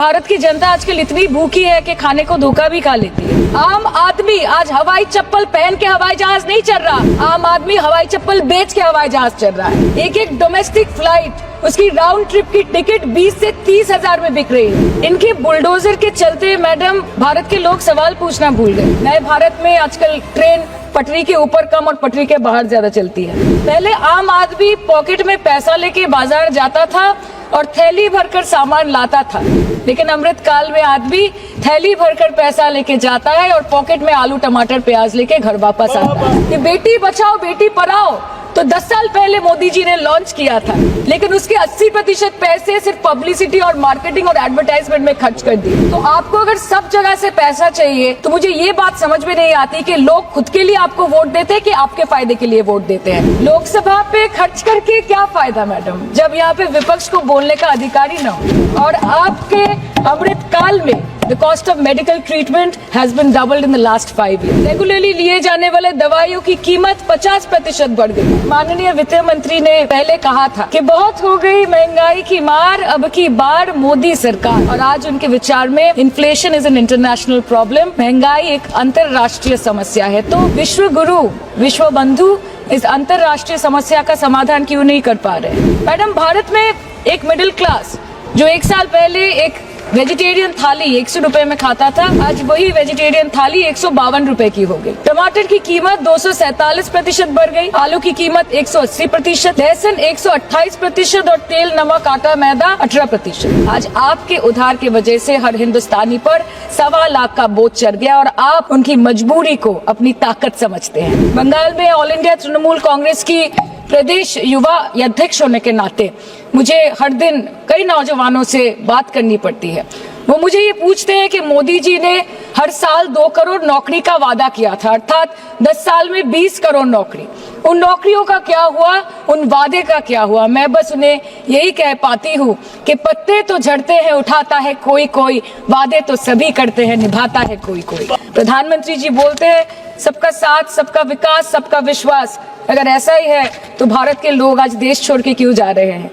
भारत की जनता आजकल इतनी भूखी है कि खाने को धोखा भी खा लेती है। आम आदमी आज हवाई चप्पल पहन के हवाई जहाज नहीं चल रहा, आम आदमी हवाई चप्पल बेच के हवाई जहाज चल रहा है। एक एक डोमेस्टिक फ्लाइट उसकी राउंड ट्रिप की टिकट 20 से 30 हजार में बिक रही है। इनके बुलडोजर के चलते मैडम भारत के लोग सवाल पूछना भूल गए। नए भारत में आजकल ट्रेन पटरी के ऊपर कम और पटरी के बाहर ज्यादा चलती है। पहले आम आदमी पॉकेट में पैसा लेके बाजार जाता था और थैली भरकर सामान लाता था, लेकिन अमृत काल में आदमी थैली भरकर पैसा लेके जाता है और पॉकेट में आलू टमाटर प्याज लेके घर वापस आता है। ये बेटी बचाओ बेटी पढ़ाओ तो 10 साल पहले मोदी जी ने लॉन्च किया था, लेकिन उसके 80% पैसे सिर्फ पब्लिसिटी और मार्केटिंग और एडवर्टाइजमेंट में खर्च कर दिए। तो आपको अगर सब जगह से पैसा चाहिए तो मुझे ये बात समझ में नहीं आती कि लोग खुद के लिए आपको वोट देते हैं कि आपके फायदे के लिए वोट देते हैं। लोकसभा पे खर्च करके क्या फायदा मैडम, जब यहाँ पे विपक्ष को बोलने का अधिकार ही न हो। और आपके अमृत काल में The cost of medical treatment has been doubled in the last 5 years. Regularly लिए जाने वाले दवाइयों की कीमत 50% बढ़ गई। माननीय वित्त मंत्री ने पहले कहा था कि बहुत हो गई महंगाई की मार, अब की बार मोदी सरकार। और आज उनके विचार में inflation is an international problem, महंगाई एक अंतरराष्ट्रीय समस्या है। तो विश्व गुरु विश्व बंधु इस अंतरराष्ट्रीय समस्या का समाधान क्यों नहीं कर पा रहे? मैडम भारत में एक मिडिल क्लास जो 1 साल पहले एक वेजिटेरियन थाली 100 रुपए में खाता था, आज वही वेजिटेरियन थाली 152 रुपए की हो गई। टमाटर की कीमत 247% बढ़ गई, आलू की कीमत 180%, लहसुन 128% और तेल नमक आटा मैदा 18%। आज आपके उधार की वजह से हर हिंदुस्तानी पर 1.25 लाख का बोझ चढ़ गया और आप उनकी मजबूरी को अपनी ताकत समझते हैं। बंगाल में ऑल इंडिया तृणमूल कांग्रेस की प्रदेश युवा अध्यक्ष होने के नाते मुझे हर दिन कई नौजवानों से बात करनी पड़ती है। वो मुझे ये पूछते हैं कि मोदी जी ने हर साल 2 करोड़ नौकरी का वादा किया था, अर्थात 10 साल में 20 करोड़ नौकरी। उन नौकरियों का क्या हुआ, उन वादे का क्या हुआ? मैं बस उन्हें यही कह पाती हूँ कि पत्ते तो झड़ते हैं उठाता है कोई कोई, वादे तो सभी करते हैं निभाता है कोई कोई। प्रधानमंत्री जी बोलते हैं सबका साथ सबका विकास सबका विश्वास। अगर ऐसा ही है तो भारत के लोग आज देश छोड़ के क्यों जा रहे हैं?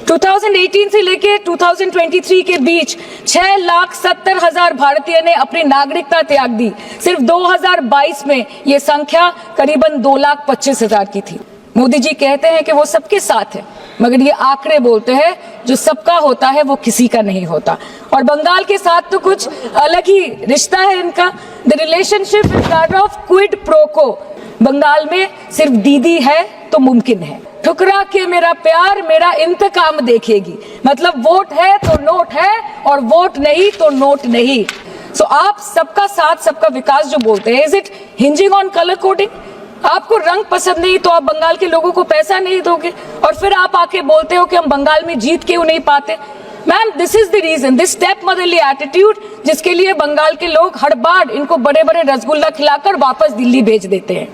2018 से लेके 2023 के बीच 6,70,000 भारतीय ने अपनी नागरिकता त्याग दी। सिर्फ 2022 में ये संख्या करीबन 2,25,000 की थी। मोदी जी कहते हैं कि वो सबके साथ है, मगर ये आंकड़े बोलते हैं जो सबका होता है वो किसी का नहीं होता। और बंगाल के साथ तो कुछ अलग ही रिश्ता है इनका। The relationship is that of quid pro को। बंगाल में सिर्फ दीदी है तो मुमकिन है, ठुकरा के मेरा प्यार मेरा इंतकाम देखेगी। मतलब वोट है तो नोट है और वोट नहीं तो नोट नहीं। सो आप सबका साथ सबका विकास जो बोलते हैं, is it hinging on colour coding? आपको रंग पसंद नहीं तो आप बंगाल के लोगों को पैसा नहीं दोगे और फिर आप आके बोलते हो कि हम बंगाल में जीत क्यों नहीं पाते? Ma'am this is the reason, this step motherly attitude, जिसके लिए बंगाल के लोग हर बार इनको बड़े बड़े रसगुल्ला खिलाकर वापस दिल्ली भेज देते हैं।